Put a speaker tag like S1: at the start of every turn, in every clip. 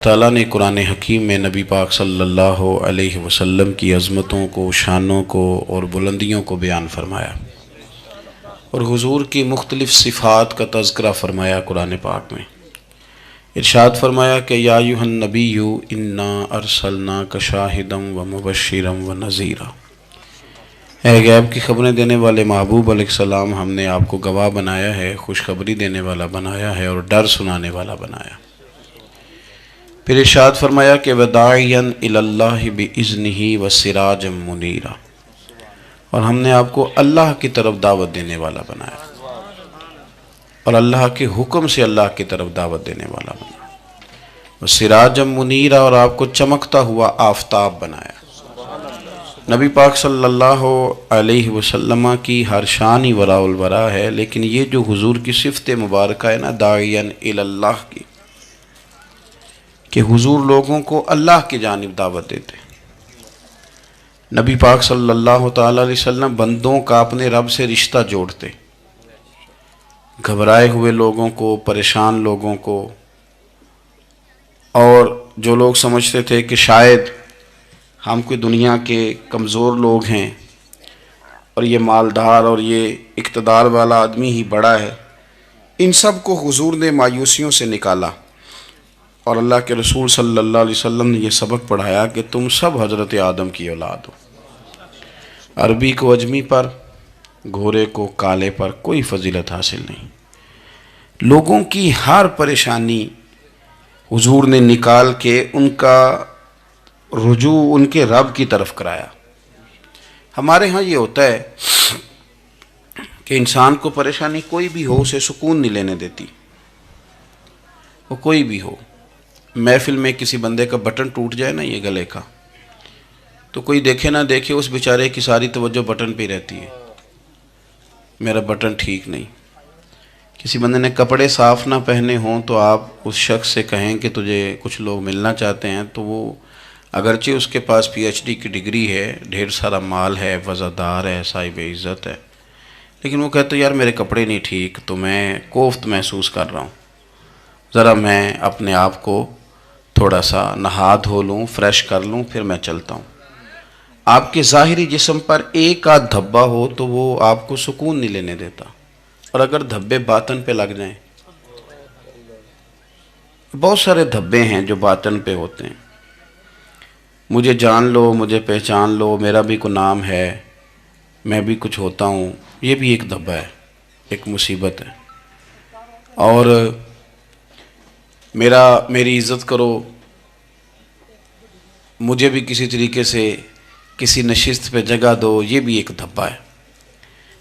S1: تعالیٰ نے قرآن حکیم میں نبی پاک صلی اللہ علیہ وسلم کی عظمتوں کو، شانوں کو اور بلندیوں کو بیان فرمایا اور حضور کی مختلف صفات کا تذکرہ فرمایا۔ قرآن پاک میں ارشاد فرمایا کہ یا ایھا النبی انا ارسلناک شاہدا ومبشرا ونذیرا، اے غیب کی خبریں دینے والے محبوب علیہ السلام، ہم نے آپ کو گواہ بنایا ہے، خوشخبری دینے والا بنایا ہے اور ڈر سنانے والا بنایا۔ پھر ارشاد فرمایا کہ وداعیا الی اللہ باذنہ وسراجا منیرا، اور ہم نے آپ کو اللہ کی طرف دعوت دینے والا بنایا اور اللہ کے حکم سے اللہ کی طرف دعوت دینے والا بنایا، وسراجا منیرا، اور آپ کو چمکتا ہوا آفتاب بنایا۔ نبی پاک صلی اللہ علیہ وسلم کی ہر شان ہی وراء الورا ہے، لیکن یہ جو حضور کی صفت مبارکہ ہے نا، داعیا الی اللہ کی، کہ حضور لوگوں کو اللہ کی جانب دعوت دیتے۔ نبی پاک صلی اللہ تعالیٰ علیہ وسلم بندوں کا اپنے رب سے رشتہ جوڑتے، گھبرائے ہوئے لوگوں کو، پریشان لوگوں کو، اور جو لوگ سمجھتے تھے کہ شاید ہم کوئی دنیا کے کمزور لوگ ہیں اور یہ مالدار اور یہ اقتدار والا آدمی ہی بڑا ہے، ان سب کو حضور نے مایوسیوں سے نکالا اور اللہ کے رسول صلی اللہ علیہ وسلم نے یہ سبق پڑھایا کہ تم سب حضرت آدم کی اولاد ہو۔ عربی کو اجمی پر، گھورے کو کالے پر کوئی فضیلت حاصل نہیں۔ لوگوں کی ہر پریشانی حضور نے نکال کے ان کا رجوع ان کے رب کی طرف کرایا۔ ہمارے ہاں یہ ہوتا ہے کہ انسان کو پریشانی کوئی بھی ہو اسے سکون نہیں لینے دیتی، وہ کوئی بھی ہو۔ محفل میں کسی بندے کا بٹن ٹوٹ جائے نا، یہ گلے کا، تو کوئی دیکھے نہ دیکھے اس بیچارے کی ساری توجہ بٹن پہ رہتی ہے، میرا بٹن ٹھیک نہیں۔ کسی بندے نے کپڑے صاف نہ پہنے ہوں تو آپ اس شخص سے کہیں کہ تجھے کچھ لوگ ملنا چاہتے ہیں، تو وہ اگرچہ اس کے پاس پی ایچ ڈی کی ڈگری ہے، ڈھیر سارا مال ہے، وزادار ہے، صاحب عزت ہے، لیکن وہ کہتے یار میرے کپڑے نہیں ٹھیک، تو میں کوفت محسوس کر رہا ہوں، ذرا میں اپنے آپ کو تھوڑا سا نہا دھو لوں، فریش کر لوں، پھر میں چلتا ہوں۔ آپ کے ظاہری جسم پر ایک آدھ دھبا ہو تو وہ آپ کو سکون نہیں لینے دیتا، اور اگر دھبے باطن پہ لگ جائیں، بہت سارے دھبے ہیں جو باطن پہ ہوتے ہیں، مجھے جان لو، مجھے پہچان لو، میرا بھی کوئی نام ہے، میں بھی کچھ ہوتا ہوں، یہ بھی ایک دھبا ہے، ایک مصیبت ہے۔ اور میری عزت کرو، مجھے بھی کسی طریقے سے کسی نشست پہ جگہ دو، یہ بھی ایک دھبا ہے۔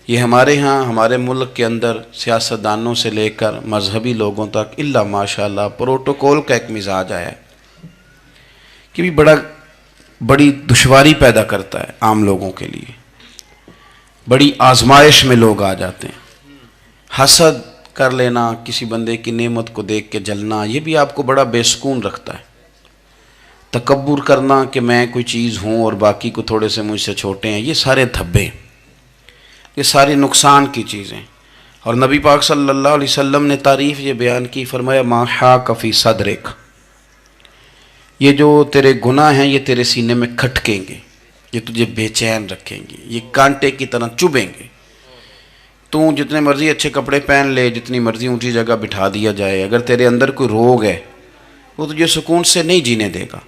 S1: یہ ہمارے ہاں، ہمارے ملک کے اندر سیاستدانوں سے لے کر مذہبی لوگوں تک الا ماشاءاللہ پروٹوکول کا ایک مزاج آیا ہے کہ بھی بڑی دشواری پیدا کرتا ہے عام لوگوں کے لیے، بڑی آزمائش میں لوگ آ جاتے ہیں۔ حسد کر لینا، کسی بندے کی نعمت کو دیکھ کے جلنا، یہ بھی آپ کو بڑا بے سکون رکھتا ہے۔ تکبر کرنا کہ میں کوئی چیز ہوں اور باقی کو تھوڑے سے مجھ سے چھوٹے ہیں، یہ سارے دھبے، یہ ساری نقصان کی چیزیں۔ اور نبی پاک صلی اللہ علیہ وسلم نے تعریف یہ بیان کی، فرمایا ما حاک فی صدرک، یہ جو تیرے گناہ ہیں یہ تیرے سینے میں کھٹکیں گے، یہ تجھے بے چین رکھیں گے، یہ کانٹے کی طرح چبھیں گے۔ تو جتنے مرضی اچھے کپڑے پہن لے، جتنی مرضی اونچی جگہ بٹھا دیا جائے، اگر تیرے اندر کوئی روگ ہے وہ تجھے سکون سے نہیں جینے دے گا۔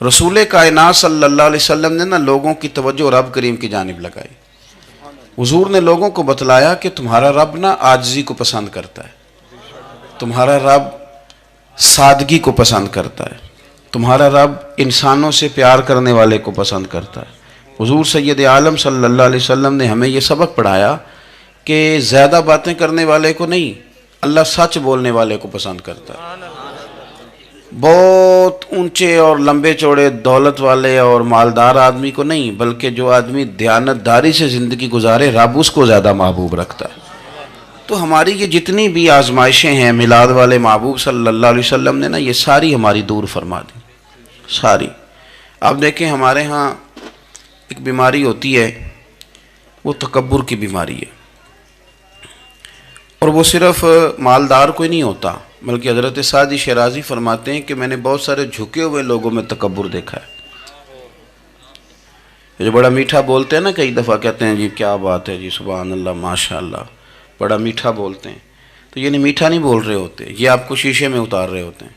S1: رسول کائنات صلی اللہ علیہ وسلم نے نا لوگوں کی توجہ رب کریم کی جانب لگائی۔ حضور نے لوگوں کو بتلایا کہ تمہارا رب نا عاجزی کو پسند کرتا ہے، تمہارا رب سادگی کو پسند کرتا ہے، تمہارا رب انسانوں سے پیار کرنے والے کو پسند کرتا ہے۔ حضور سید عالم صلی اللہ علیہ وسلم نے ہمیں یہ سبق پڑھایا کہ زیادہ باتیں کرنے والے کو نہیں، اللہ سچ بولنے والے کو پسند کرتا ہے۔ بہت اونچے اور لمبے چوڑے دولت والے اور مالدار آدمی کو نہیں، بلکہ جو آدمی دیانتداری سے زندگی گزارے، رب اس کو زیادہ محبوب رکھتا ہے۔ تو ہماری یہ جتنی بھی آزمائشیں ہیں، میلاد والے محبوب صلی اللہ علیہ وسلم نے نا یہ ساری ہماری دور فرما دی، ساری۔ آپ دیکھیں ہمارے ہاں ایک بیماری ہوتی ہے، وہ تکبر کی بیماری ہے، اور وہ صرف مالدار کوئی نہیں ہوتا، بلکہ حضرت سعدی شیرازی فرماتے ہیں کہ میں نے بہت سارے جھکے ہوئے لوگوں میں تکبر دیکھا ہے. جو بڑا میٹھا بولتے ہیں نا، کئی دفعہ کہتے ہیں جی کیا بات ہے جی، سبحان اللہ ماشاء اللہ، بڑا میٹھا بولتے ہیں، تو یعنی میٹھا نہیں بول رہے ہوتے، یہ آپ کو شیشے میں اتار رہے ہوتے ہیں.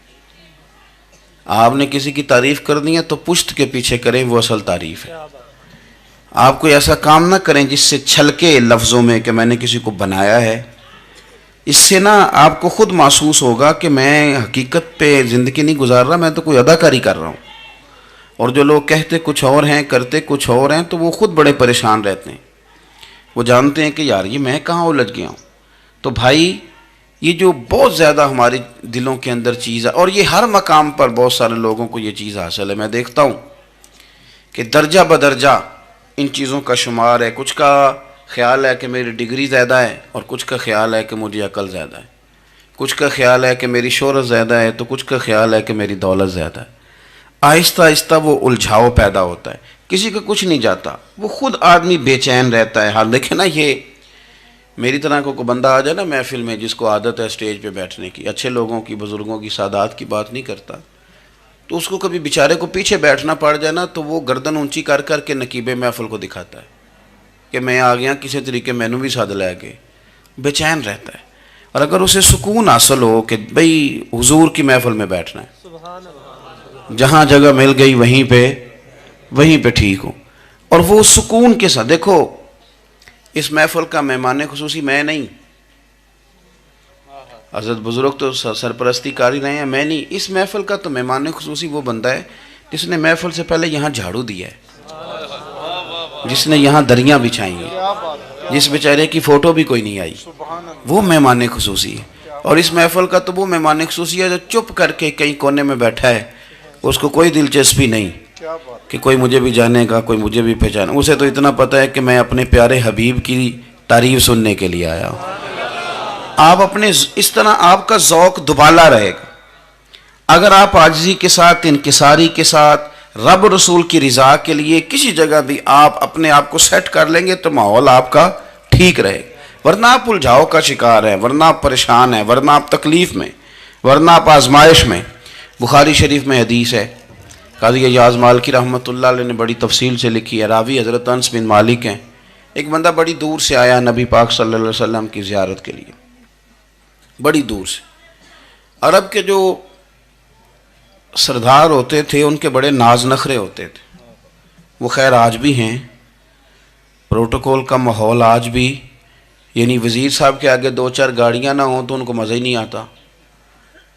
S1: آپ نے کسی کی تعریف کرنی ہے تو پشت کے پیچھے کریں، وہ اصل تعریف ہے. آپ کوئی ایسا کام نہ کریں جس سے چھلکے لفظوں میں کہ میں نے کسی کو بنایا ہے. اس سے نا آپ کو خود محسوس ہوگا کہ میں حقیقت پہ زندگی نہیں گزار رہا، میں تو کوئی اداکاری کر رہا ہوں. اور جو لوگ کہتے کچھ اور ہیں کرتے کچھ اور ہیں تو وہ خود بڑے پریشان رہتے ہیں. وہ جانتے ہیں کہ یار یہ میں کہاں الجھ گیا ہوں. تو بھائی یہ جو بہت زیادہ ہمارے دلوں کے اندر چیز ہے، اور یہ ہر مقام پر بہت سارے لوگوں کو یہ چیز حاصل ہے. میں دیکھتا ہوں کہ درجہ بدرجہ ان چیزوں کا شمار ہے. کچھ کا خیال ہے کہ میری ڈگری زیادہ ہے، اور کچھ کا خیال ہے کہ مجھے عقل زیادہ ہے. کچھ کا خیال ہے کہ میری شہرت زیادہ ہے، تو کچھ کا خیال ہے کہ میری دولت زیادہ ہے. آہستہ آہستہ وہ الجھاؤ پیدا ہوتا ہے. کسی کا کچھ نہیں جاتا، وہ خود آدمی بے چین رہتا ہے. حال دیکھیں نا، یہ میری طرح کو بندہ آ جائے نا محفل میں جس کو عادت ہے اسٹیج پہ بیٹھنے کی، اچھے لوگوں کی، بزرگوں کی، سادات کی بات نہیں کرتا، تو اس کو کبھی بیچارے کو پیچھے بیٹھنا پڑ جائے نا تو وہ گردن اونچی کر کر کے نقیب محفل کو دکھاتا ہے کہ میں آ گیا، کسی طریقے مینوں بھی ساتھ لے کے، بے چین رہتا ہے. اور اگر اسے سکون حاصل ہو کہ بھئی حضور کی محفل میں بیٹھنا ہے، جہاں جگہ مل گئی وہیں پہ ٹھیک ہو، اور وہ سکون کے ساتھ. دیکھو اس محفل کا مہمان خصوصی میں نہیں، حضرت بزرگ تو سرپرستی کاری رہے ہیں، میں نہیں. اس محفل کا تو مہمان خصوصی وہ بندہ ہے جس نے محفل سے پہلے یہاں جھاڑو دیا ہے، جس نے یہاں دریاں بچھائی ہیں، جس بیچارے کی فوٹو بھی کوئی نہیں آئی، وہ مہمان خصوصی ہے. اور اس محفل کا تو وہ مہمان خصوصی ہے جو چپ کر کے کہیں کونے میں بیٹھا ہے، اس کو کوئی دلچسپی نہیں کہ کوئی مجھے بھی جانے گا، کوئی مجھے بھی پہچانے. اسے تو اتنا پتہ ہے کہ میں اپنے پیارے حبیب کی تعریف سننے کے لیے آیا ہوں. آپ اپنے اس طرح آپ کا ذوق دوبالا رہے گا اگر آپ عاجزی کے ساتھ، انکساری کے ساتھ، رب رسول کی رضا کے لیے کسی جگہ بھی آپ اپنے آپ کو سیٹ کر لیں گے تو ماحول آپ کا ٹھیک رہے گا. ورنہ آپ الجھاؤ کا شکار ہیں، ورنہ آپ پریشان ہیں، ورنہ آپ تکلیف میں، ورنہ آپ آزمائش میں. بخاری شریف میں حدیث ہے، قاضی ایاز مالکی رحمۃ اللہ علیہ نے بڑی تفصیل سے لکھی ہے، راوی حضرت انس بن مالک ہیں. ایک بندہ بڑی دور سے آیا نبی پاک صلی اللہ علیہ وسلم کی زیارت کے لیے، بڑی دور سے. عرب کے جو سردار ہوتے تھے ان کے بڑے ناز نخرے ہوتے تھے. وہ خیر آج بھی ہیں، پروٹوکول کا ماحول آج بھی، یعنی وزیر صاحب کے آگے دو چار گاڑیاں نہ ہوں تو ان کو مزہ ہی نہیں آتا.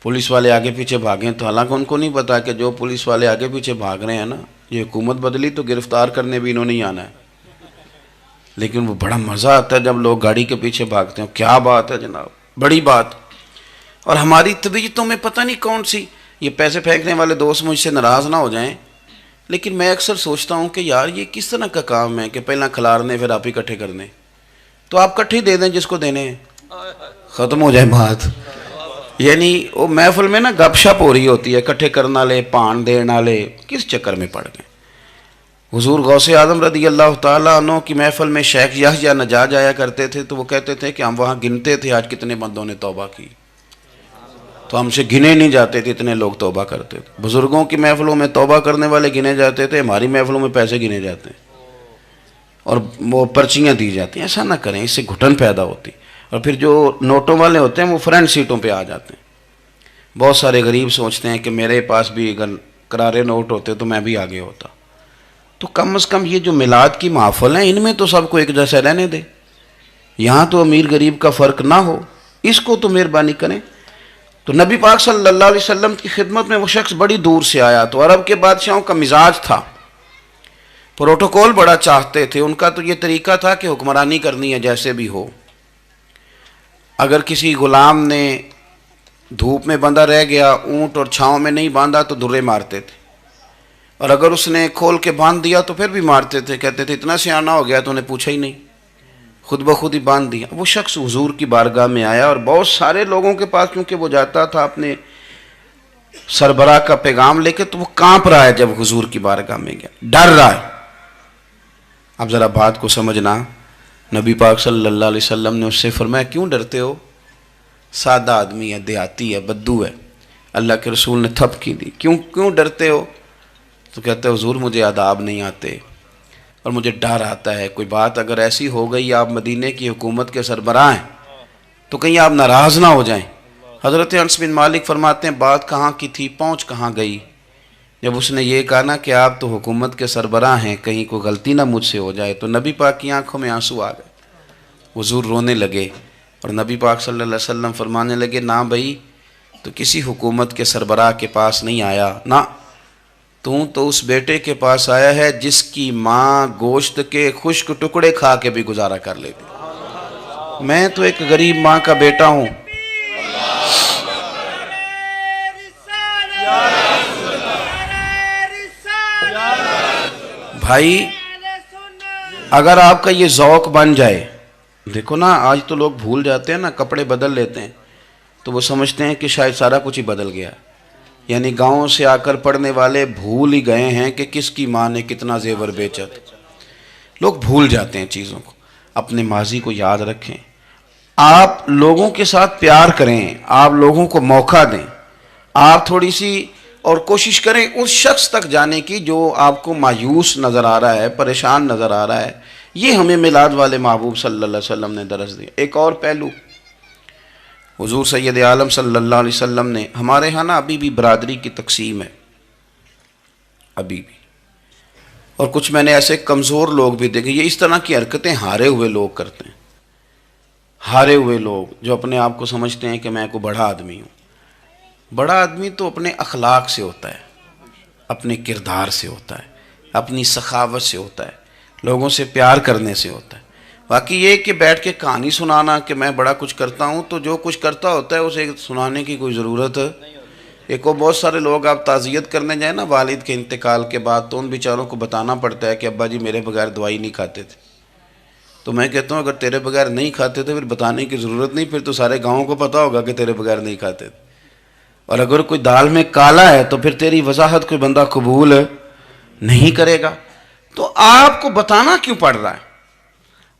S1: پولیس والے آگے پیچھے بھاگیں تو حالانکہ ان کو نہیں پتا کہ جو پولیس والے آگے پیچھے بھاگ رہے ہیں نا، یہ حکومت بدلی تو گرفتار کرنے بھی انہوں نے ہی آنا ہے. لیکن وہ بڑا مزہ آتا ہے جب لوگ گاڑی کے پیچھے بھاگتے ہیں. کیا بات ہے جناب، بڑی بات. اور ہماری طبیعتوں میں پتہ نہیں کون سی، یہ پیسے پھینکنے والے دوست مجھ سے ناراض نہ ہو جائیں، لیکن میں اکثر سوچتا ہوں کہ یار یہ کس طرح کا کام ہے کہ پہلا کھلارنے پھر آپ اکٹھے کرنے. تو آپ کٹھے دے دیں جس کو دینے ہیں، ختم ہو جائے بات. یعنی وہ محفل میں نا گپ شپ ہو رہی ہوتی ہے، اکٹھے کرنا لے، پان دینا لے، کس چکر میں پڑ گئے. حضور غوث اعظم رضی اللہ تعالیٰ عنہ کی محفل میں شیخ یحییٰ نجار آیا کرتے تھے تو وہ کہتے تھے کہ ہم وہاں گنتے تھے آج کتنے بندوں نے توبہ کی، تو ہم سے گنے نہیں جاتے تھے، اتنے لوگ توبہ کرتے تھے. بزرگوں کی محفلوں میں توبہ کرنے والے گنے جاتے تھے، ہماری محفلوں میں پیسے گنے جاتے ہیں اور وہ پرچیاں دی جاتی ہیں. ایسا نہ کریں، اس سے گھٹن پیدا ہوتی. اور پھر جو نوٹوں والے ہوتے ہیں وہ فرنٹ سیٹوں پہ آ جاتے ہیں. بہت سارے غریب سوچتے ہیں کہ میرے پاس بھی اگر کرارے نوٹ ہوتے تو میں بھی آگے ہوتا. تو کم از کم یہ جو میلاد کی محفل ہیں ان میں تو سب کو ایک جیسا رہنے دے، یہاں تو امیر غریب کا فرق نہ ہو، اس کو تو مہربانی کریں. تو نبی پاک صلی اللہ علیہ وسلم کی خدمت میں وہ شخص بڑی دور سے آیا. تو عرب کے بادشاہوں کا مزاج تھا، پروٹوکول بڑا چاہتے تھے. ان کا تو یہ طریقہ تھا کہ حکمرانی کرنی ہے جیسے بھی ہو. اگر کسی غلام نے دھوپ میں بندھا رہ گیا، اونٹ اور چھاؤں میں نہیں باندھا تو درے مارتے تھے، اور اگر اس نے کھول کے باندھ دیا تو پھر بھی مارتے تھے. کہتے تھے اتنا سیانا ہو گیا تو انہیں پوچھا ہی نہیں، خود بخود ہی باندھ دیا. وہ شخص حضور کی بارگاہ میں آیا اور بہت سارے لوگوں کے پاس کیونکہ وہ جاتا تھا اپنے سربراہ کا پیغام لے کے، تو وہ کانپ رہا ہے جب حضور کی بارگاہ میں گیا، ڈر رہا ہے. اب ذرا بات کو سمجھنا، نبی پاک صلی اللہ علیہ وسلم نے اس سے فرمایا کیوں ڈرتے ہو؟ سادہ آدمی ہے، دیہاتی ہے، بدو ہے. اللہ کے رسول نے تھپکی دی. کیوں ڈرتے ہو؟ تو کہتے ہیں حضور مجھے آداب نہیں آتے اور مجھے ڈر آتا ہے، کوئی بات اگر ایسی ہو گئی آپ مدینے کی حکومت کے سربراہ ہیں تو کہیں آپ ناراض نہ ہو جائیں. حضرت انس بن مالک فرماتے ہیں بات کہاں کی تھی، پہنچ کہاں گئی. جب اس نے یہ کہا نا کہ آپ تو حکومت کے سربراہ ہیں، کہیں کوئی غلطی نہ مجھ سے ہو جائے، تو نبی پاک کی آنکھوں میں آنسو آ گئے. حضور رونے لگے اور نبی پاک صلی اللہ علیہ وسلم فرمانے لگے نہ بھائی تو کسی حکومت کے سربراہ کے پاس نہیں آیا، نہ تو اس بیٹے کے پاس آیا ہے جس کی ماں گوشت کے خشک ٹکڑے کھا کے بھی گزارا کر لیتی. میں تو ایک غریب ماں کا بیٹا ہوں. بھائی اگر آپ کا یہ ذوق بن جائے، دیکھو نا آج تو لوگ بھول جاتے ہیں نا، کپڑے بدل لیتے ہیں تو وہ سمجھتے ہیں کہ شاید سارا کچھ ہی بدل گیا. یعنی گاؤں سے آ کر پڑھنے والے بھول ہی گئے ہیں کہ کس کی ماں نے کتنا زیور بیچا. لوگ بھول جاتے ہیں چیزوں کو. اپنے ماضی کو یاد رکھیں. آپ لوگوں کے ساتھ پیار کریں، آپ لوگوں کو موقع دیں، آپ تھوڑی سی اور کوشش کریں اس شخص تک جانے کی جو آپ کو مایوس نظر آ رہا ہے، پریشان نظر آ رہا ہے. یہ ہمیں میلاد والے محبوب صلی اللہ علیہ وسلم نے درس دیا. ایک اور پہلو، حضور سید عالم صلی اللہ علیہ وسلم نے، ہمارے ہاں نا ابھی بھی برادری کی تقسیم ہے، ابھی بھی، اور کچھ میں نے ایسے کمزور لوگ بھی دیکھے. یہ اس طرح کی حرکتیں ہارے ہوئے لوگ کرتے ہیں. ہارے ہوئے لوگ جو اپنے آپ کو سمجھتے ہیں کہ میں کوئی بڑا آدمی ہوں. بڑا آدمی تو اپنے اخلاق سے ہوتا ہے، اپنے کردار سے ہوتا ہے، اپنی سخاوت سے ہوتا ہے، لوگوں سے پیار کرنے سے ہوتا ہے. باقی یہ کہ بیٹھ کے کہانی سنانا کہ میں بڑا کچھ کرتا ہوں، تو جو کچھ کرتا ہوتا ہے اسے سنانے کی کوئی ضرورت ہے. ایک اور بہت سارے لوگ آپ تعزیت کرنے جائیں نا والد کے انتقال کے بعد، تو ان بیچاروں کو بتانا پڑتا ہے کہ ابا جی میرے بغیر دوائی نہیں کھاتے تھے. تو میں کہتا ہوں اگر تیرے بغیر نہیں کھاتے تھے پھر بتانے کی ضرورت نہیں، پھر تو سارے گاؤں کو پتہ ہوگا کہ تیرے بغیر نہیں کھاتے تھے. اور اگر کوئی دال میں کالا ہے تو پھر تیری وضاحت کوئی بندہ قبول نہیں کرے گا. تو آپ کو بتانا کیوں پڑ رہا ہے؟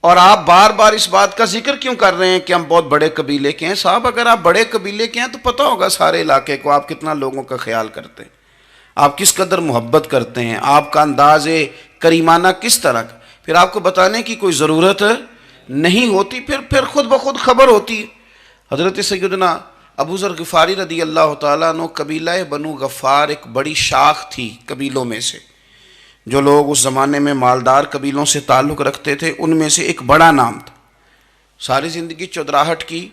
S1: اور آپ بار بار اس بات کا ذکر کیوں کر رہے ہیں کہ ہم بہت بڑے قبیلے کے ہیں؟ صاحب اگر آپ بڑے قبیلے کے ہیں تو پتہ ہوگا سارے علاقے کو آپ کتنا لوگوں کا خیال کرتے ہیں، آپ کس قدر محبت کرتے ہیں، آپ کا انداز کریمانہ کس طرح کا. پھر آپ کو بتانے کی کوئی ضرورت نہیں ہوتی، پھر خود بخود خبر ہوتی. حضرت سیدنا ابو ذر غفاری رضی اللہ تعالیٰ عنہ، قبیلہ بنو غفار ایک بڑی شاخ تھی قبیلوں میں سے. جو لوگ اس زمانے میں مالدار قبیلوں سے تعلق رکھتے تھے ان میں سے ایک بڑا نام تھا. ساری زندگی چودراہٹ کی،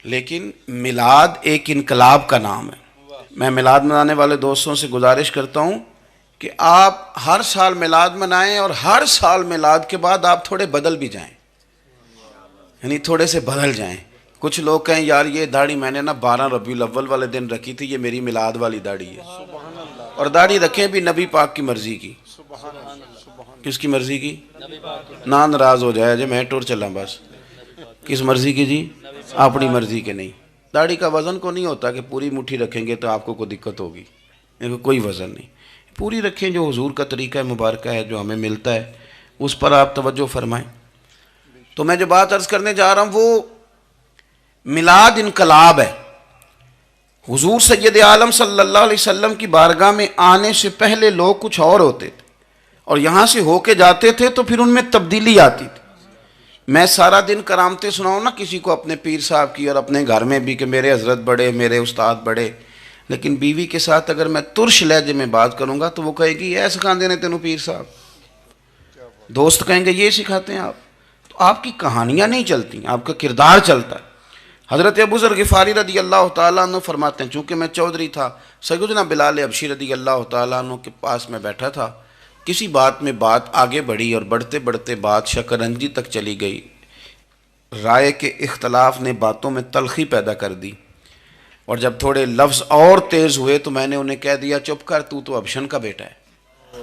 S1: لیکن میلاد ایک انقلاب کا نام ہے. میں میلاد منانے والے دوستوں سے گزارش کرتا ہوں کہ آپ ہر سال میلاد منائیں، اور ہر سال میلاد کے بعد آپ تھوڑے بدل بھی جائیں، یعنی تھوڑے سے بدل جائیں. کچھ لوگ کہیں یار یہ داڑھی میں نے نا 12 ربیع الاول والے دن رکھی تھی، یہ میری میلاد والی داڑھی ہے. اور داڑھی رکھیں بھی نبی پاک کی مرضی کی. کس کی مرضی کی؟ نہ ناراض ہو جائے جی میں ٹور چلا بس. کس مرضی کی جی؟ اپنی مرضی کے نہیں. داڑھی کا وزن کو نہیں ہوتا کہ پوری مٹھی رکھیں گے تو آپ کو کوئی دقت ہوگی، کوئی وزن نہیں. پوری رکھیں، جو حضور کا طریقہ مبارکہ ہے جو ہمیں ملتا ہے اس پر آپ توجہ فرمائیں. تو میں جو بات عرض کرنے جا رہا ہوں وہ میلاد انقلاب ہے. حضور سید عالم صلی اللہ علیہ وسلم کی بارگاہ میں آنے سے پہلے لوگ کچھ اور ہوتے تھے، اور یہاں سے ہو کے جاتے تھے تو پھر ان میں تبدیلی آتی تھی. میں سارا دن کرامتیں سناؤں نا کسی کو اپنے پیر صاحب کی اور اپنے گھر میں بھی کہ میرے حضرت بڑے، میرے استاد بڑے، لیکن بیوی کے ساتھ اگر میں ترش لہجے میں بات کروں گا تو وہ کہے گی اے سکھاندے نے تینوں پیر صاحب. دوست کہیں گے یہ سکھاتے ہیں آپ. تو آپ کی کہانیاں نہیں چلتی، آپ کا کردار چلتا ہے. حضرت ابو ذر غفاری رضی اللہ تعالیٰ عنہ فرماتے ہیں چونکہ میں چودھری تھا، سیدنا بلال حبشی رضی اللہ تعالیٰ عنہ کے پاس میں بیٹھا تھا. کسی بات میں بات آگے بڑھی اور بڑھتے بڑھتے بات شکرنجی تک چلی گئی. رائے کے اختلاف نے باتوں میں تلخی پیدا کر دی، اور جب تھوڑے لفظ اور تیز ہوئے تو میں نے انہیں کہہ دیا چپ کر، تو ابشن کا بیٹا ہے.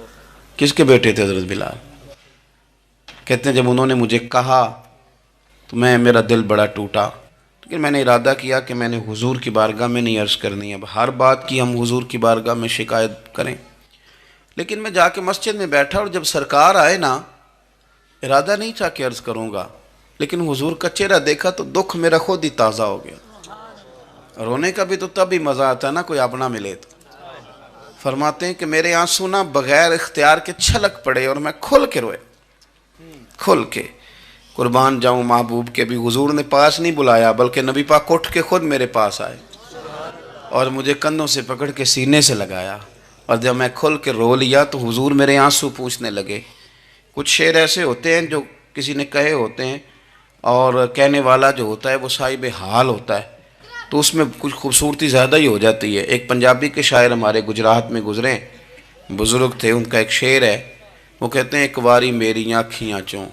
S1: کس کے بیٹے تھے حضرت بلال؟ کہتے ہیں جب انہوں نے مجھے کہا تو میرا دل بڑا ٹوٹا، لیکن میں نے ارادہ کیا کہ میں نے حضور کی بارگاہ میں نہیں عرض کرنی. اب ہر بات کی ہم حضور کی بارگاہ میں شکایت کریں. لیکن میں جا کے مسجد میں بیٹھا اور جب سرکار آئے نا، ارادہ نہیں تھا کہ عرض کروں گا، لیکن حضور کا چہرہ دیکھا تو دکھ میرا خود ہی تازہ ہو گیا۔ رونے کا بھی تو تب ہی مزہ آتا ہے نا کوئی اپنا ملے تو۔ فرماتے ہیں کہ میرے آنسو نہ بغیر اختیار کے چھلک پڑے اور میں کھل کے روئے، کھل کے۔ قربان جاؤں محبوب کے بھی حضور نے پاس نہیں بلایا، بلکہ نبی پاک اٹھ کے خود میرے پاس آئے اور مجھے کندھوں سے پکڑ کے سینے سے لگایا، اور جب میں کھل کے رو لیا تو حضور میرے آنسو پوچھنے لگے۔ کچھ شعر ایسے ہوتے ہیں جو کسی نے کہے ہوتے ہیں، اور کہنے والا جو ہوتا ہے وہ صاحب حال ہوتا ہے، تو اس میں کچھ خوبصورتی زیادہ ہی ہو جاتی ہے۔ ایک پنجابی کے شاعر ہمارے گجرات میں گزرے، بزرگ تھے، ان کا ایک شعر ہے، وہ کہتے ہیں ایک واری میری آنکھیاں چوں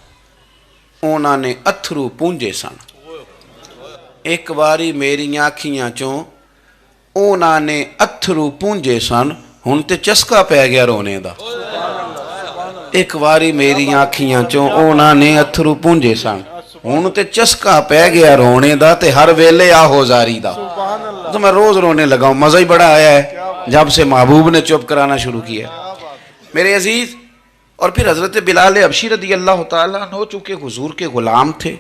S1: اونا نے اتھرو پونجے سن، ایک واری میری آنکھیاں چوں اونا نے اتھرو پونجے سن، ہن تے چسکا پہ گیا رونے دا۔ ایک واری میری آنکھیاں چوں اونا نے اتھرو پونجے سن، ہن تے چسکا پہ گیا رونے دا، تے ہر ویلے آہو زاری دا۔ تو میں روز رونے لگا ہوں، مزہ ہی بڑا آیا ہے جب سے محبوب نے چپ کرانا شروع کیا۔ میرے عزیز، اور پھر حضرت بلال حبشی رضی اللہ تعالیٰ عنہ چونکہ حضور کے غلام تھے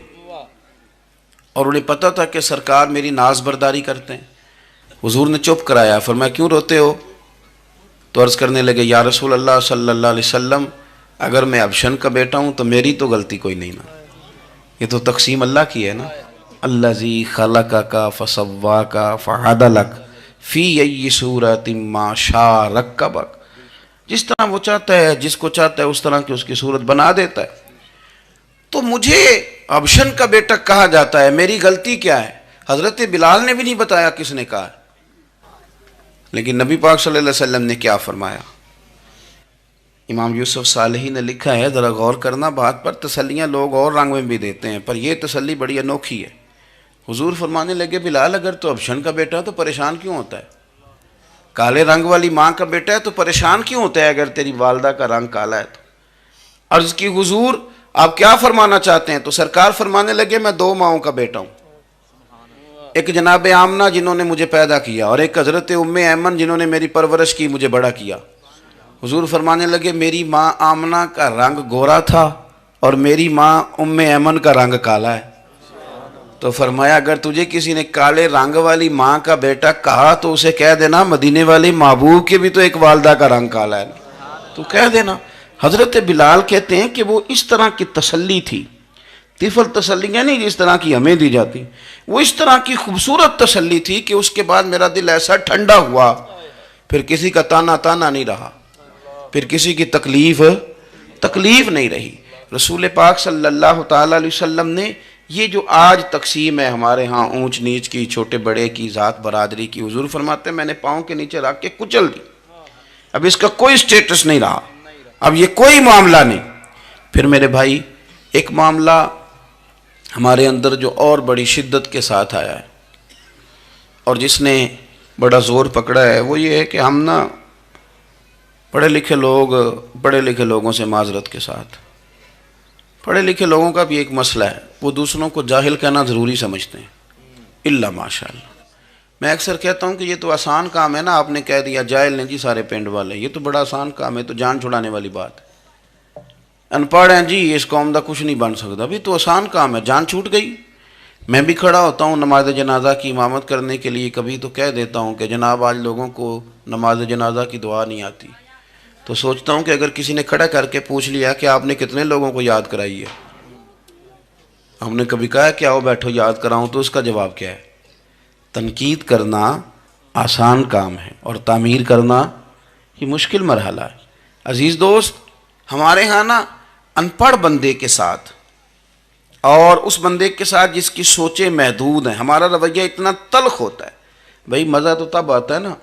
S1: اور انہیں پتہ تھا کہ سرکار میری ناز برداری کرتے ہیں، حضور نے چپ کرایا۔ فرمایا کیوں روتے ہو؟ تو عرض کرنے لگے یا رسول اللہ صلی اللہ علیہ وسلم، اگر میں حبشن کا بیٹا ہوں تو میری تو غلطی کوئی نہیں نا، یہ تو تقسیم اللہ کی ہے نا۔ الذی خلقک فسواک فعدلک فی ای صورت ما شاء رکبک، جس طرح وہ چاہتا ہے، جس کو چاہتا ہے اس طرح کی اس کی صورت بنا دیتا ہے۔ تو مجھے حبشن کا بیٹا کہا جاتا ہے، میری غلطی کیا ہے؟ حضرت بلال نے بھی نہیں بتایا کس نے کہا، لیکن نبی پاک صلی اللہ علیہ وسلم نے کیا فرمایا؟ امام یوسف صالحی نے لکھا ہے، ذرا غور کرنا بات پر، تسلیاں لوگ اور رنگ میں بھی دیتے ہیں، پر یہ تسلی بڑی انوکھی ہے۔ حضور فرمانے لگے بلال اگر تو حبشن کا بیٹا تو پریشان کیوں ہوتا ہے؟ کالے رنگ والی ماں کا بیٹا ہے تو پریشان کیوں ہوتا ہے اگر تیری والدہ کا رنگ کالا ہے تو؟ عرض کی حضور آپ کیا فرمانا چاہتے ہیں؟ تو سرکار فرمانے لگے میں دو ماؤں کا بیٹا ہوں، ایک جناب آمنہ جنہوں نے مجھے پیدا کیا، اور ایک حضرت ام ایمن جنہوں نے میری پرورش کی، مجھے بڑا کیا۔ حضور فرمانے لگے میری ماں آمنہ کا رنگ گورا تھا اور میری ماں ام ایمن کا رنگ کالا ہے۔ تو فرمایا اگر تجھے کسی نے کالے رنگ والی ماں کا بیٹا کہا تو اسے کہہ دینا مدینے والی محبوب کے بھی تو ایک والدہ کا رنگ کالا ہے، تو کہہ دینا۔ حضرت بلال کہتے ہیں کہ وہ اس طرح کی تسلی تھی، طفل تسلیاں نہیں جس طرح کی ہمیں دی جاتی، وہ اس طرح کی خوبصورت تسلی تھی کہ اس کے بعد میرا دل ایسا ٹھنڈا ہوا، پھر کسی کا تانا نہیں رہا، پھر کسی کی تکلیف نہیں رہی۔ رسول پاک صلی اللہ تعالیٰ علیہ وسلم نے یہ جو آج تقسیم ہے ہمارے ہاں اونچ نیچ کی، چھوٹے بڑے کی، ذات برادری کی، حضور فرماتے ہیں میں نے پاؤں کے نیچے رکھ کے کچل دی، اب اس کا کوئی سٹیٹس نہیں رہا، اب یہ کوئی معاملہ نہیں۔ پھر میرے بھائی ایک معاملہ ہمارے اندر جو اور بڑی شدت کے ساتھ آیا ہے اور جس نے بڑا زور پکڑا ہے، وہ یہ ہے کہ ہم نا پڑھے لکھے لوگوں سے معذرت کے ساتھ، پڑھے لکھے لوگوں کا بھی ایک مسئلہ ہے، وہ دوسروں کو جاہل کہنا ضروری سمجھتے ہیں، الا ماشاء اللہ۔ میں اکثر کہتا ہوں کہ یہ تو آسان کام ہے نا، آپ نے کہہ دیا جاہل نہیں جی سارے پنڈ والے، یہ تو بڑا آسان کام ہے، تو جان چھڑانے والی بات ہے۔ ان پڑھ ہیں جی اس قوم دا کچھ نہیں بن سکتا، بھی تو آسان کام ہے، جان چھوٹ گئی۔ میں بھی کھڑا ہوتا ہوں نماز جنازہ کی امامت کرنے کے لیے، کبھی تو کہہ دیتا ہوں کہ جناب آج لوگوں کو نماز جنازہ کی دعا نہیں آتی، تو سوچتا ہوں کہ اگر کسی نے کھڑا کر کے پوچھ لیا کہ آپ نے کتنے لوگوں کو یاد کرائی ہے، ہم نے کبھی کہا کہ آؤ بیٹھو یاد کراؤں، تو اس کا جواب کیا ہے؟ تنقید کرنا آسان کام ہے اور تعمیر کرنا یہ مشکل مرحلہ ہے۔ عزیز دوست، ہمارے ہاں نا ان پڑھ بندے کے ساتھ اور اس بندے کے ساتھ جس کی سوچیں محدود ہیں، ہمارا رویہ اتنا تلخ ہوتا ہے۔ بھئی مزہ تو تب آتا ہے نا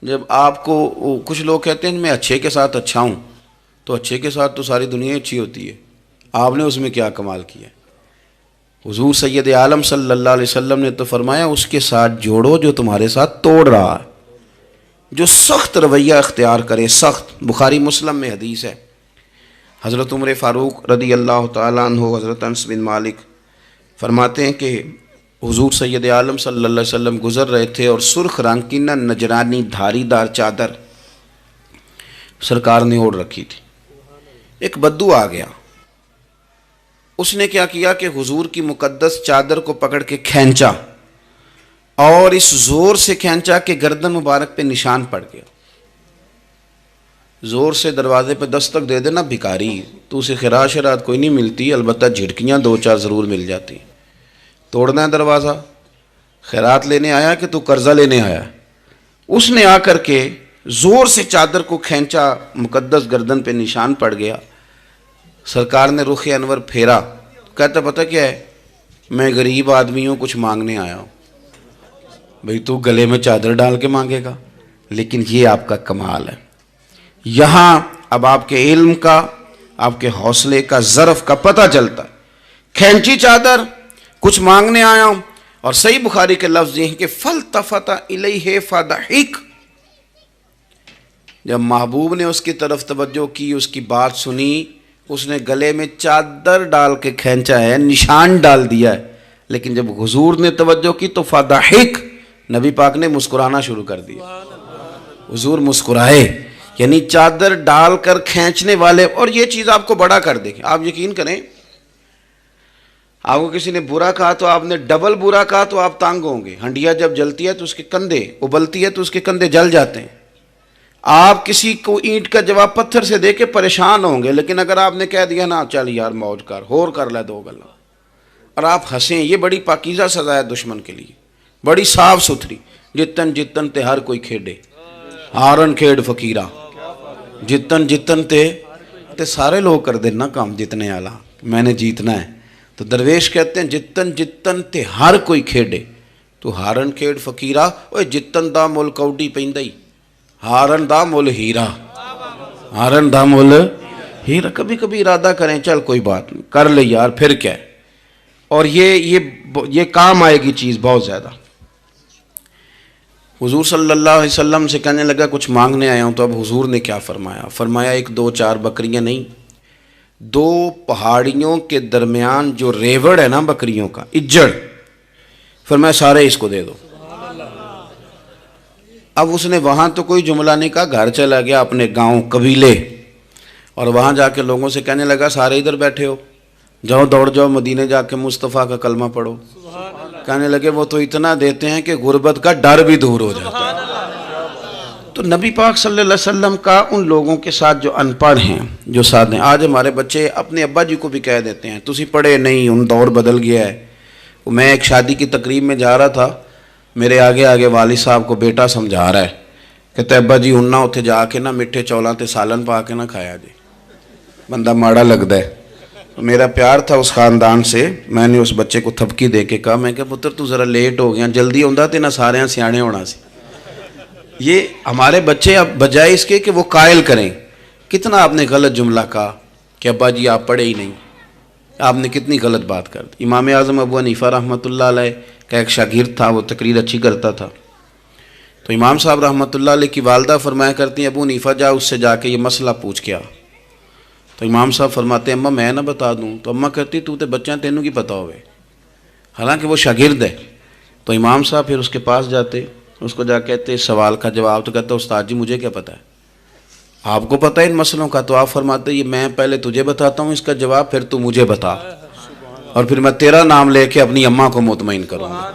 S1: جب آپ کو، کچھ لوگ کہتے ہیں میں اچھے کے ساتھ اچھا ہوں، تو اچھے کے ساتھ تو ساری دنیا اچھی ہوتی ہے، آپ نے اس میں کیا کمال کیا ہے؟ حضور سید عالم صلی اللہ علیہ وسلم نے تو فرمایا اس کے ساتھ جوڑو جو تمہارے ساتھ توڑ رہا ہے، جو سخت رویہ اختیار کرے، سخت۔ بخاری مسلم میں حدیث ہے، حضرت عمر فاروق رضی اللہ تعالیٰ عنہ، حضرت انس بن مالک فرماتے ہیں کہ حضور سید عالم صلی اللہ علیہ وسلم گزر رہے تھے اور سرخ رنگ کی نہ نجرانی دھاری دار چادر سرکار نے اوڑھ رکھی تھی، ایک بدو آ گیا، اس نے کیا کیا کہ حضور کی مقدس چادر کو پکڑ کے کھینچا، اور اس زور سے کھینچا کہ گردن مبارک پہ نشان پڑ گیا۔ زور سے دروازے پہ دستک دے دینا بھکاری، تو اسے خراش رات کوئی نہیں ملتی، البتہ جھٹکیاں دو چار ضرور مل جاتی۔ توڑنا ہے دروازہ، خیرات لینے آیا کہ تو قرضہ لینے آیا؟ اس نے آ کر کے زور سے چادر کو کھینچا، مقدس گردن پہ نشان پڑ گیا۔ سرکار نے رخ انور پھیرا، کہتا پتہ کیا ہے، میں غریب آدمی ہوں، کچھ مانگنے آیا ہوں۔ بھئی تو گلے میں چادر ڈال کے مانگے گا؟ لیکن یہ آپ کا کمال ہے۔ یہاں اب آپ کے علم کا، آپ کے حوصلے کا، ظرف کا پتہ چلتا ہے۔ کھینچی چادر، کچھ مانگنے آیا ہوں، اور صحیح بخاری کے لفظ یہ ہیں کہ فَالْتَفَتَ إِلَيْهِ فَضَحِكَ، جب محبوب نے اس کی طرف توجہ کی، اس کی بات سنی، اس نے گلے میں چادر ڈال کے کھینچا ہے، نشان ڈال دیا ہے، لیکن جب حضور نے توجہ کی تو فَضَحِكَ، نبی پاک نے مسکرانا شروع کر دیا۔ حضور مسکرائے، یعنی چادر ڈال کر کھینچنے والے، اور یہ چیز آپ کو بڑا کر دے گی۔ آپ یقین کریں، آپ کو کسی نے برا کہا تو آپ نے ڈبل برا کہا تو آپ تانگ ہوں گے۔ ہنڈیا جب جلتی ہے تو اس کے کندھے، ابلتی ہے تو اس کے کندھے جل جاتے ہیں۔ آپ کسی کو اینٹ کا جواب پتھر سے دے کے پریشان ہوں گے، لیکن اگر آپ نے کہہ دیا نا چل یار موج کر، ہور کر لے دو گلا، اور آپ ہنسیں، یہ بڑی پاکیزہ سزا ہے دشمن کے لیے، بڑی صاف ستھری۔ جتن جتن تے ہر کوئی کھیڑے، ہارن کھیڑ فقیرہ، جتن جتن تے سارے لوگ کر دینا کام جتنے آلہ، میں نے جیتنا ہے۔ تو درویش کہتے ہیں جتن جتن تے ہر کوئی کھیڑے، تو ہارن کھیڑ فقیرہ، اوہ جتن دا مل کوڈی پیندائی، ہارن دا مل ہیرا، ہارن دا مل ہیرا۔ کبھی کبھی ارادہ کریں چل کوئی بات نہیں، کر لے یار، پھر کیا ہے۔ اور یہ کام آئے گی چیز بہت زیادہ۔ حضور صلی اللہ علیہ وسلم سے کہنے لگا کچھ مانگنے آیا ہوں، تو اب حضور نے کیا فرمایا؟ فرمایا ایک دو چار بکریاں نہیں، دو پہاڑیوں کے درمیان جو ریوڑ ہے نا بکریوں کا، اجڑ، فرمایا سارے اس کو دے دو۔ اب اس نے وہاں تو کوئی جملہ نہیں کہا، گھر چلا گیا اپنے گاؤں قبیلے، اور وہاں جا کے لوگوں سے کہنے لگا سارے ادھر بیٹھے ہو، جاؤ دوڑ جاؤ مدینے جا کے مصطفیٰ کا کلمہ پڑھو۔ کہنے لگے وہ تو اتنا دیتے ہیں کہ غربت کا ڈر بھی دور ہو جاتا ہے۔ تو نبی پاک صلی اللہ علیہ وسلم کا ان لوگوں کے ساتھ جو ان پڑھ ہیں، جو ساتھ ہیں، آج ہمارے بچے اپنے ابا جی کو بھی کہہ دیتے ہیں تسی پڑھے نہیں، ان دور بدل گیا ہے۔ میں ایک شادی کی تقریب میں جا رہا تھا، میرے آگے آگے والد صاحب کو بیٹا سمجھا رہا ہے، کہتے ابا جی ہن نہ اتھے جا کے نہ مٹھے چولاں تے سالن پا کے نہ کھایا جی، بندہ ماڑا لگتا ہے۔ میرا پیار تھا اس خاندان سے، میں نے اس بچے کو تھپکی دے کے کہا، میں کہا پتر تو ذرا لیٹ ہو گیا، جلدی ہوندہ تے نہ سارے سیانے ہونا سی۔ یہ ہمارے بچے اب بجائے اس کے کہ وہ قائل کریں، کتنا آپ نے غلط جملہ کہا کہ ابا جی آپ پڑھے ہی نہیں، آپ نے کتنی غلط بات کر دی۔ امام اعظم ابو حنیفہ رحمۃ اللہ علیہ کا ایک شاگرد تھا، وہ تقریر اچھی کرتا تھا، تو امام صاحب رحمۃ اللہ علیہ کی والدہ فرمایا کرتی ہیں ابو حنیفہ جا اس سے جا کے یہ مسئلہ پوچھ کے آ۔ تو امام صاحب فرماتے ہیں اماں میں نہ بتا دوں، تو اماں کہتی تو تے بچہ تینوں کی پتہ ہوئے، حالانکہ وہ شاگرد ہے۔ تو امام صاحب پھر اس کے پاس جاتے، اس کو جا کہتے اس سوال کا جواب، تو کہتا استاد جی مجھے کیا پتہ ہے، آپ کو پتہ ہے ان مسئلوں کا؟ تو آپ فرماتے یہ میں پہلے تجھے بتاتا ہوں اس کا جواب، پھر تو مجھے بتا، اور پھر میں تیرا نام لے کے اپنی اماں کو مطمئن کروں گا۔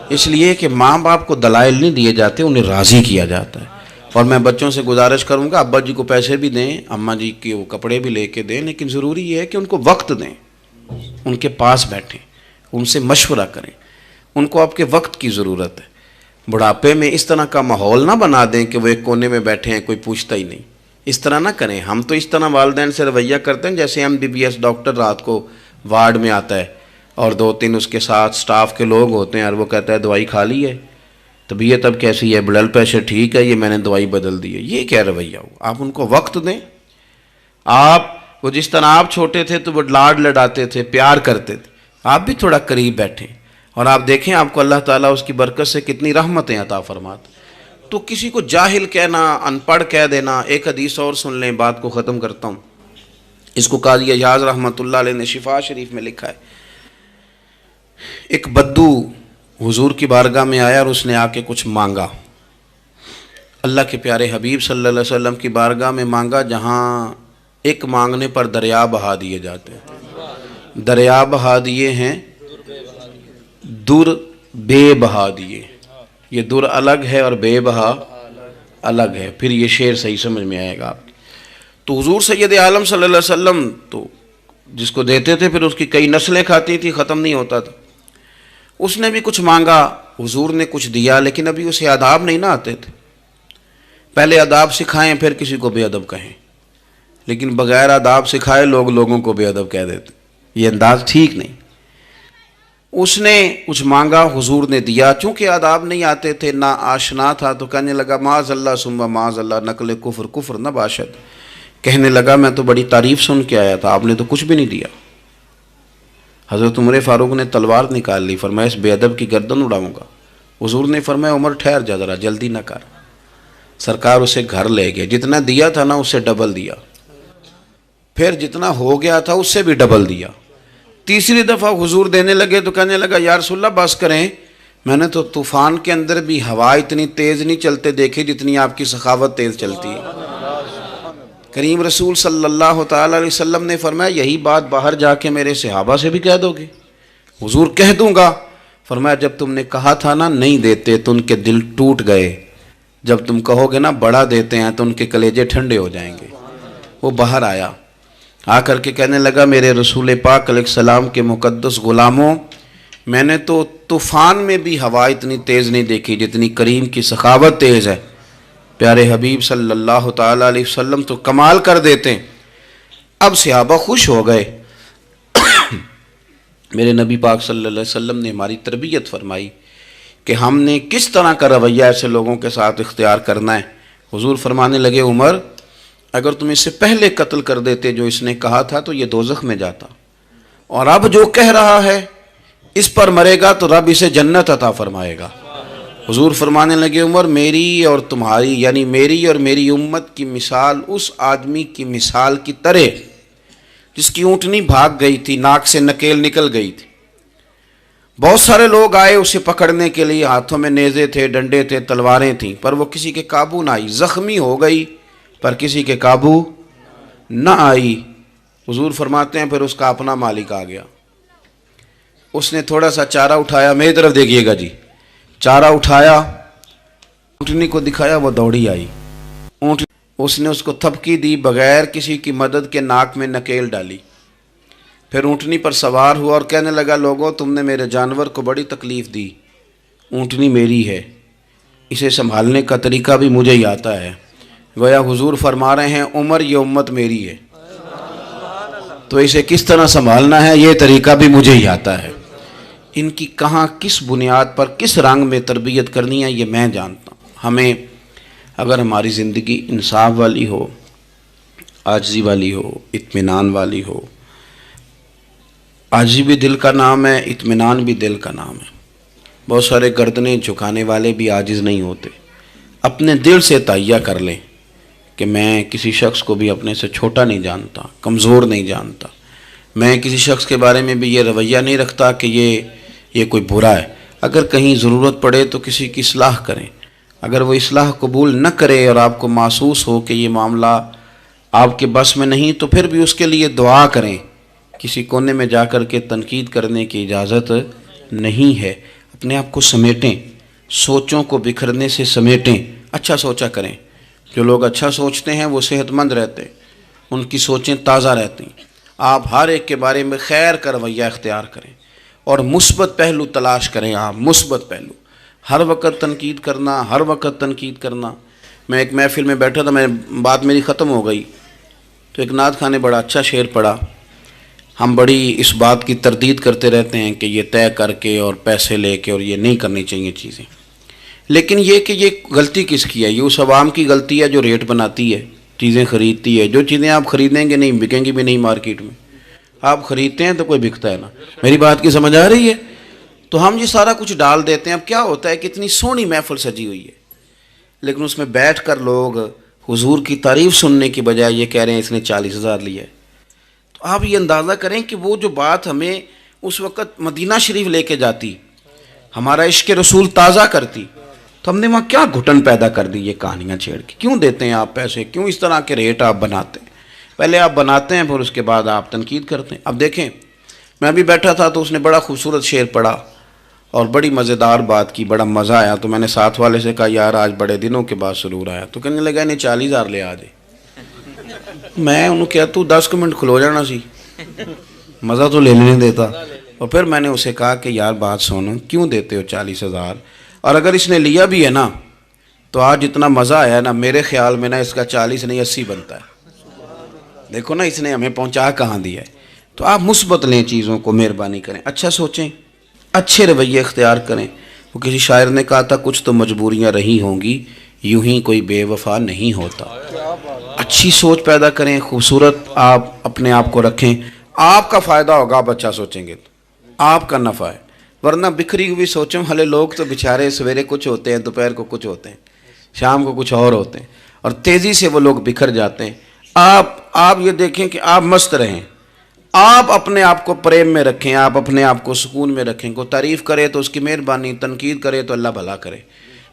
S1: اس لیے کہ ماں باپ کو دلائل نہیں دیے جاتے، انہیں راضی کیا جاتا ہے۔ اور میں بچوں سے گزارش کروں گا ابا جی کو پیسے بھی دیں، اماں جی کے وہ کپڑے بھی لے کے دیں، لیکن ضروری یہ ہے کہ ان کو وقت دیں، ان کے پاس بیٹھیں، ان سے مشورہ کریں، ان کو آپ کے وقت کی ضرورت ہے۔ بڑھاپے میں اس طرح کا ماحول نہ بنا دیں کہ وہ ایک کونے میں بیٹھے ہیں، کوئی پوچھتا ہی نہیں، اس طرح نہ کریں۔ ہم تو اس طرح والدین سے رویہ کرتے ہیں جیسے MBBS ڈاکٹر رات کو وارڈ میں آتا ہے اور دو تین اس کے ساتھ سٹاف کے لوگ ہوتے ہیں، اور وہ کہتا ہے دوائی کھا لی ہے، طبیعت اب کیسی ہے، بلڈ پریشر ٹھیک ہے، یہ میں نے دوائی بدل دی ہے۔ یہ کیا رویہ ہو؟ آپ ان کو وقت دیں۔ وہ جس طرح آپ چھوٹے تھے تو وہ لاڈ لڈاتے تھے، پیار کرتے تھے، آپ بھی تھوڑا قریب بیٹھیں، اور آپ دیکھیں آپ کو اللہ تعالیٰ اس کی برکت سے کتنی رحمتیں عطا فرماتے۔ تو کسی کو جاہل کہنا، ان پڑھ کہہ دینا۔ ایک حدیث اور سن لیں، بات کو ختم کرتا ہوں۔ اس کو قاضی ایاز رحمۃ اللہ علیہ نے شفا شریف میں لکھا ہے، ایک بدو حضور کی بارگاہ میں آیا اور اس نے آ کے کچھ مانگا، اللہ کے پیارے حبیب صلی اللہ علیہ وسلم کی بارگاہ میں مانگا، جہاں ایک مانگنے پر دریا بہا دیے جاتے ہیں۔ دریا بہا دیے ہیں، در بے بہا دیے. یہ در الگ ہے اور بے بہا الگ ہے. پھر یہ شعر صحیح سمجھ میں آئے گا آپ. تو حضور سید عالم صلی اللہ علیہ وسلم تو جس کو دیتے تھے پھر اس کی کئی نسلیں کھاتی تھی، ختم نہیں ہوتا تھا. اس نے بھی کچھ مانگا، حضور نے کچھ دیا، لیکن ابھی اسے آداب نہیں نہ آتے تھے. پہلے آداب سکھائیں پھر کسی کو بے ادب کہیں، لیکن بغیر آداب سکھائے لوگ لوگوں کو بے ادب کہہ دیتے. یہ انداز ٹھیک نہیں. اس نے کچھ مانگا، حضور نے دیا. چونکہ آداب نہیں آتے تھے، نہ آشنا تھا، تو کہنے لگا معاذ اللہ ثم معاذ اللہ نقل کفر کفر نہ باشد. کہنے لگا میں تو بڑی تعریف سن کے آیا تھا، آپ نے تو کچھ بھی نہیں دیا. حضرت عمر فاروق نے تلوار نکال لی، فرمایا اس بے ادب کی گردن اڑاؤں گا. حضور نے فرمایا عمر ٹھہر جا ذرا، جلدی نہ کر. سرکار اسے گھر لے گئے. جتنا دیا تھا نا اس سے ڈبل دیا، پھر جتنا ہو گیا تھا اس سے بھی ڈبل دیا. تیسری دفعہ حضور دینے لگے تو کہنے لگا یا رسول اللہ بس کریں، میں نے تو طوفان کے اندر بھی ہوا اتنی تیز نہیں چلتے دیکھے جتنی آپ کی سخاوت تیز چلتی ہے. کریم رسول صلی اللہ تعالیٰ علیہ وسلم نے فرمایا یہی بات باہر جا کے میرے صحابہ سے بھی کہہ دو گے؟ حضور کہہ دوں گا. فرمایا جب تم نے کہا تھا نا نہیں دیتے تو ان کے دل ٹوٹ گئے، جب تم کہو گے نا بڑا دیتے ہیں تو ان کے کلیجے ٹھنڈے ہو جائیں گے. وہ باہر آیا، آ کر کے کہنے لگا میرے رسول پاک علیہ السلام کے مقدس غلاموں، میں نے تو طوفان میں بھی ہوا اتنی تیز نہیں دیکھی جتنی کریم کی سخاوت تیز ہے. پیارے حبیب صلی اللہ تعالیٰ علیہ وسلم تو کمال کر دیتے ہیں. اب صحابہ خوش ہو گئے. میرے نبی پاک صلی اللہ علیہ وسلم نے ہماری تربیت فرمائی کہ ہم نے کس طرح کا رویہ ایسے لوگوں کے ساتھ اختیار کرنا ہے. حضور فرمانے لگے عمر اگر تم اس سے پہلے قتل کر دیتے جو اس نے کہا تھا تو یہ دوزخ میں جاتا، اور اب جو کہہ رہا ہے اس پر مرے گا تو رب اسے جنت عطا فرمائے گا. حضور فرمانے لگے عمر میری اور تمہاری یعنی میری اور میری امت کی مثال اس آدمی کی مثال کی طرح جس کی اونٹنی بھاگ گئی تھی، ناک سے نکیل نکل گئی تھی. بہت سارے لوگ آئے اسے پکڑنے کے لیے، ہاتھوں میں نیزے تھے، ڈنڈے تھے، تلواریں تھیں، پر وہ کسی کے قابو نہ آئی. زخمی ہو گئی پر کسی کے قابو نہ آئی. حضور فرماتے ہیں پھر اس کا اپنا مالک آ گیا. اس نے تھوڑا سا چارہ اٹھایا، میری طرف دیکھیے گا جی، چارہ اٹھایا، اونٹنی کو دکھایا، وہ دوڑی آئی. اس نے اس کو تھپکی دی، بغیر کسی کی مدد کے ناک میں نکیل ڈالی. پھر اونٹنی پر سوار ہوا اور کہنے لگا لوگوں تم نے میرے جانور کو بڑی تکلیف دی، اونٹنی میری ہے، اسے سنبھالنے کا طریقہ بھی مجھے ہی آتا ہے. گویا حضور فرما رہے ہیں عمر یہ امت میری ہے تو اسے کس طرح سنبھالنا ہے یہ طریقہ بھی مجھے ہی آتا ہے. ان کی کہاں کس بنیاد پر کس رنگ میں تربیت کرنی ہے یہ میں جانتا ہوں. ہمیں اگر ہماری زندگی انصاف والی ہو، عاجزی والی ہو، اطمینان والی ہو، عاجزی بھی دل کا نام ہے، اطمینان بھی دل کا نام ہے. بہت سارے گردنیں جھکانے والے بھی عاجز نہیں ہوتے. اپنے دل سے تہیہ کر لیں کہ میں کسی شخص کو بھی اپنے سے چھوٹا نہیں جانتا، کمزور نہیں جانتا. میں کسی شخص کے بارے میں بھی یہ رویہ نہیں رکھتا کہ یہ کوئی برا ہے. اگر کہیں ضرورت پڑے تو کسی کی اصلاح کریں. اگر وہ اصلاح قبول نہ کرے اور آپ کو محسوس ہو کہ یہ معاملہ آپ کے بس میں نہیں تو پھر بھی اس کے لیے دعا کریں. کسی کونے میں جا کر کے تنقید کرنے کی اجازت نہیں ہے. اپنے آپ کو سمیٹیں، سوچوں کو بکھرنے سے سمیٹیں، اچھا سوچا کریں. جو لوگ اچھا سوچتے ہیں وہ صحت مند رہتے ہیں، ان کی سوچیں تازہ رہتی ہیں. آپ ہر ایک کے بارے میں خیر کا رویہ اختیار کریں اور مثبت پہلو تلاش کریں. آپ مثبت پہلو، ہر وقت تنقید کرنا. میں ایک محفل میں بیٹھا تھا، بات میری ختم ہو گئی تو ایک نعت خواں نے بڑا اچھا شعر پڑھا. ہم بڑی اس بات کی تردید کرتے رہتے ہیں کہ یہ طے کر کے اور پیسے لے کے اور یہ نہیں کرنی چاہیے چیزیں، لیکن یہ کہ یہ غلطی کس کی ہے؟ یہ اس عوام کی غلطی ہے جو ریٹ بناتی ہے، چیزیں خریدتی ہے. جو چیزیں آپ خریدیں گے نہیں بکیں گی بھی نہیں مارکیٹ میں. آپ خریدتے ہیں تو کوئی بکتا ہے نا. میری بات کی سمجھ آ رہی ہے؟ تو ہم یہ سارا کچھ ڈال دیتے ہیں. اب کیا ہوتا ہے کہ اتنی سونی محفل سجی ہوئی ہے لیکن اس میں بیٹھ کر لوگ حضور کی تعریف سننے کی بجائے یہ کہہ رہے ہیں اس نے 40,000 لیا ہے. تو آپ یہ اندازہ کریں کہ وہ جو بات ہمیں اس وقت مدینہ شریف لے کے جاتی، ہمارا عشق رسول تازہ کرتی، تو ہم نے وہاں کیا گھٹن پیدا کر دی یہ کہانیاں چھیڑ کے. کیوں دیتے ہیں آپ پیسے؟ کیوں اس طرح کے ریٹ آپ بناتے ہیں؟ پہلے آپ بناتے ہیں پھر اس کے بعد آپ تنقید کرتے ہیں. اب دیکھیں میں بھی بیٹھا تھا تو اس نے بڑا خوبصورت شعر پڑھا اور بڑی مزیدار بات کی، بڑا مزہ آیا. تو میں نے ساتھ والے سے کہا یار آج بڑے دنوں کے بعد سرور آیا. تو کہنے لگا انہیں 40,000 لے آ جائے. میں انہوں کہا تو 10 منٹ کھلو جانا سی، مزہ تو لینے نہیں دیتا. اور پھر میں نے اسے کہا کہ یار بات سنو، کیوں دیتے ہو 40,000؟ اور اگر اس نے لیا بھی ہے نا تو آج اتنا مزہ آیا نا، میرے خیال میں نا اس کا 40 نہیں 80 بنتا ہے. دیکھو نا اس نے ہمیں پہنچا کہاں دیا ہے. تو آپ مثبت لیں چیزوں کو، مہربانی کریں، اچھا سوچیں، اچھے رویے اختیار کریں. وہ کسی شاعر نے کہا تھا کچھ تو مجبوریاں رہی ہوں گی، یوں ہی کوئی بے وفا نہیں ہوتا. اچھی سوچ پیدا کریں، خوبصورت آپ اپنے آپ کو رکھیں. آپ کا فائدہ ہوگا، آپ اچھا سوچیں گے تو آپ کا نفع ہے. ورنہ بکھری ہوئی سوچوں والے لوگ تو بیچارے سویرے کچھ ہوتے ہیں، دوپہر کو کچھ ہوتے ہیں، شام کو کچھ اور ہوتے ہیں، اور تیزی سے وہ لوگ بکھر جاتے ہیں. آپ یہ دیکھیں کہ آپ مست رہیں، آپ اپنے آپ کو پریم میں رکھیں، آپ اپنے آپ کو سکون میں رکھیں. کوئی تعریف کرے تو اس کی مہربانی، تنقید کرے تو اللہ بھلا کرے،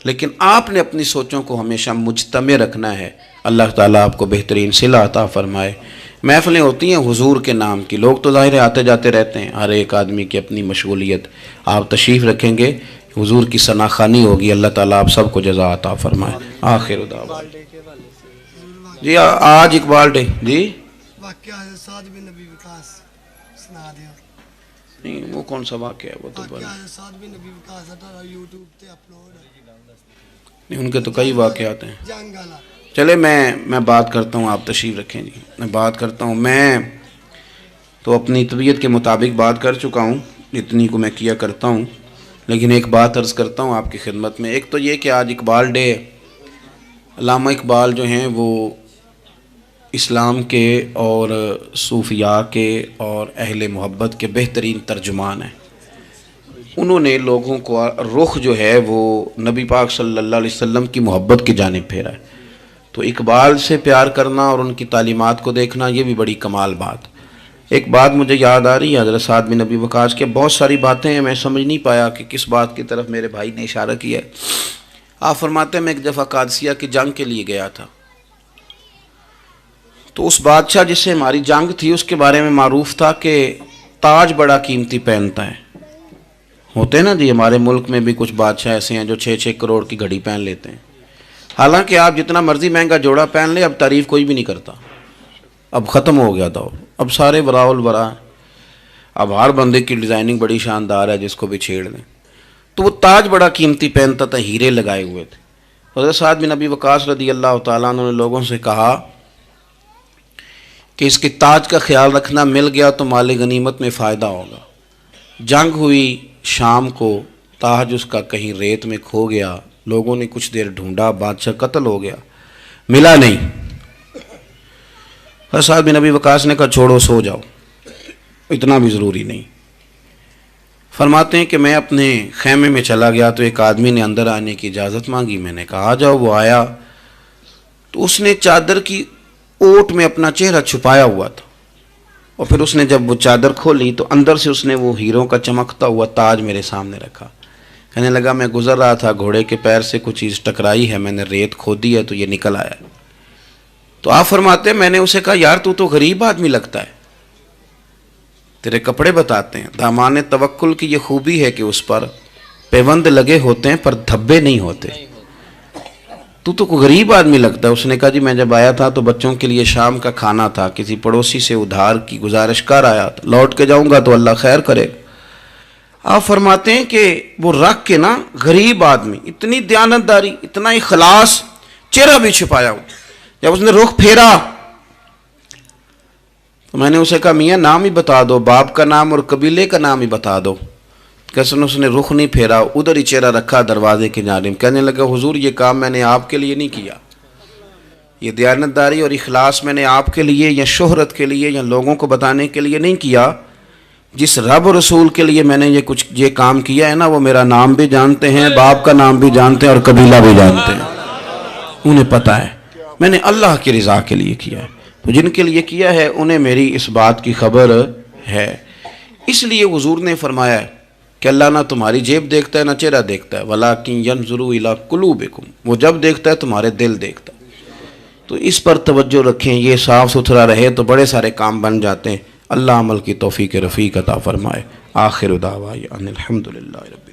S1: لیکن آپ نے اپنی سوچوں کو ہمیشہ مجتمع رکھنا ہے. اللہ تعالیٰ آپ کو بہترین صلہ عطا فرمائے. محفلیں ہوتی ہیں حضور کے نام کی، لوگ تو ظاہر آتے جاتے رہتے ہیں، ہر ایک آدمی کی اپنی مشغولیت. آپ تشریف رکھیں گے، حضور کی ثنا خوانی ہوگی. اللہ تعالیٰ آپ سب کو جزا عطا فرمائے. آخر دعوانا جی آج اقبال ڈے جی
S2: واقعہ ہے سعد بن نبی وقاص سنا دیا.
S1: نہیں وہ کون سا واقعہ ہے؟ وہ تو
S2: واقعہ ہے سعد بن نبی وقاص یوٹیوب تے اپلوڈ ہے.
S1: نہیں، ان کے تو کئی واقعات ہیں.
S2: جنگ والا
S1: چلے میں بات کرتا ہوں، آپ تشریف رکھیں جی. میں بات کرتا ہوں. میں تو اپنی طبیعت کے مطابق بات کر چکا ہوں، اتنی کو میں کیا کرتا ہوں، لیکن ایک بات عرض کرتا ہوں آپ کی خدمت میں. ایک تو یہ کہ آج اقبال ڈے. علامہ اقبال جو ہیں وہ اسلام کے اور صوفیاء کے اور اہل محبت کے بہترین ترجمان ہیں. انہوں نے لوگوں کو رخ جو ہے وہ نبی پاک صلی اللہ علیہ وسلم کی محبت کی جانب پھیرا ہے. تو اقبال سے پیار کرنا اور ان کی تعلیمات کو دیکھنا یہ بھی بڑی کمال بات. ایک بات مجھے یاد آ رہی ہے حضرت سعد بن نبی وقاص کے. بہت ساری باتیں ہیں، میں سمجھ نہیں پایا کہ کس بات کی طرف میرے بھائی نے اشارہ کیا ہے. آپ فرماتے ہیں میں ایک دفعہ قادسیہ کی جنگ کے لیے گیا تھا، تو اس بادشاہ جس سے ہماری جنگ تھی اس کے بارے میں معروف تھا کہ تاج بڑا قیمتی پہنتا ہے. ہوتے ہیں نا جی، ہمارے ملک میں بھی کچھ بادشاہ ایسے ہیں جو 6-6 کروڑ کی گھڑی پہن لیتے ہیں. حالانکہ آپ جتنا مرضی مہنگا جوڑا پہن لیں، اب تعریف کوئی بھی نہیں کرتا. اب ختم ہو گیا دور، اب سارے وراء الورا. اب ہر بندے کی ڈیزائننگ بڑی شاندار ہے، جس کو بھی چھیڑ دیں. تو وہ تاج بڑا قیمتی پہنتا تھا، ہیرے لگائے ہوئے تھے. حضرت سعد بن نبی وقاص رضی اللہ تعالیٰ عنہ نے لوگوں سے کہا کہ اس کے تاج کا خیال رکھنا، مل گیا تو مال غنیمت میں فائدہ ہوگا. جنگ ہوئی شام کو، تاج اس کا کہیں ریت میں کھو گیا. لوگوں نے کچھ دیر ڈھونڈا، بادشاہ قتل ہو گیا، ملا نہیں. حضرت سعد بن نبی وقاص نے کہا چھوڑو، سو جاؤ، اتنا بھی ضروری نہیں. فرماتے ہیں کہ میں اپنے خیمے میں چلا گیا تو ایک آدمی نے اندر آنے کی اجازت مانگی. میں نے کہا آ جاؤ. وہ آیا تو اس نے چادر کی اوٹ میں اپنا چہرہ چھپایا ہوا تھا، اور پھر اس نے جب وہ چادر کھولی تو اندر سے اس نے وہ ہیروں کا چمکتا ہوا تاج میرے سامنے رکھا. کہنے لگا میں گزر رہا تھا، گھوڑے کے پیر سے کچھ چیز ٹکرائی ہے، میں نے ریت کھودی ہے تو یہ نکل آیا. تو آپ فرماتے ہیں میں نے اسے کہا یار تو غریب آدمی لگتا ہے، تیرے کپڑے بتاتے ہیں. دامان توکل کی یہ خوبی ہے کہ اس پر پیوند لگے ہوتے ہیں پر دھبے نہیں ہوتے. تو غریب آدمی لگتا ہے. اس نے کہا جی میں جب آیا تھا تو بچوں کے لیے شام کا کھانا تھا، کسی پڑوسی سے ادھار کی گزارش کر آیا تھا، لوٹ کے جاؤں گا تو اللہ خیر کرے. آپ فرماتے ہیں کہ وہ رکھ کے نا غریب آدمی، اتنی دیانتداری، اتنا اخلاص، چہرہ بھی چھپایا ہوا. جب اس نے رخ پھیرا تو میں نے اسے کہا میاں نام ہی بتا دو، باپ کا نام اور قبیلے کا نام ہی بتا دو. کیسے اس نے رخ نہیں پھیرا، ادھر ہی چہرہ رکھا دروازے کے جانب. کہنے لگا حضور یہ کام میں نے آپ کے لیے نہیں کیا، یہ دیانتداری اور اخلاص میں نے آپ کے لیے یا شہرت کے لیے یا لوگوں کو بتانے کے لیے نہیں کیا. جس رب و رسول کے لیے میں نے یہ کام کیا ہے نا، وہ میرا نام بھی جانتے ہیں، باپ کا نام بھی جانتے ہیں اور قبیلہ بھی جانتے ہیں. انہیں پتہ ہے میں نے اللہ کی رضا کے لیے کیا ہے. تو جن کے لیے کیا ہے انہیں میری اس بات کی خبر ہے. اس لیے حضور نے فرمایا ہے کہ اللہ نہ تمہاری جیب دیکھتا ہے نہ چہرہ دیکھتا ہے، وَلَٰكِن يَنْظُرُ إِلَىٰ قُلُوبِكُمْ، وہ جب دیکھتا ہے تمہارے دل دیکھتا ہے. تو اس پر توجہ رکھیں، یہ صاف ستھرا رہے تو بڑے سارے کام بن جاتے ہیں. اللہ عمل کی توفیق رفیق عطا فرمائے۔ آخر دعوانا ان الحمدللہ رب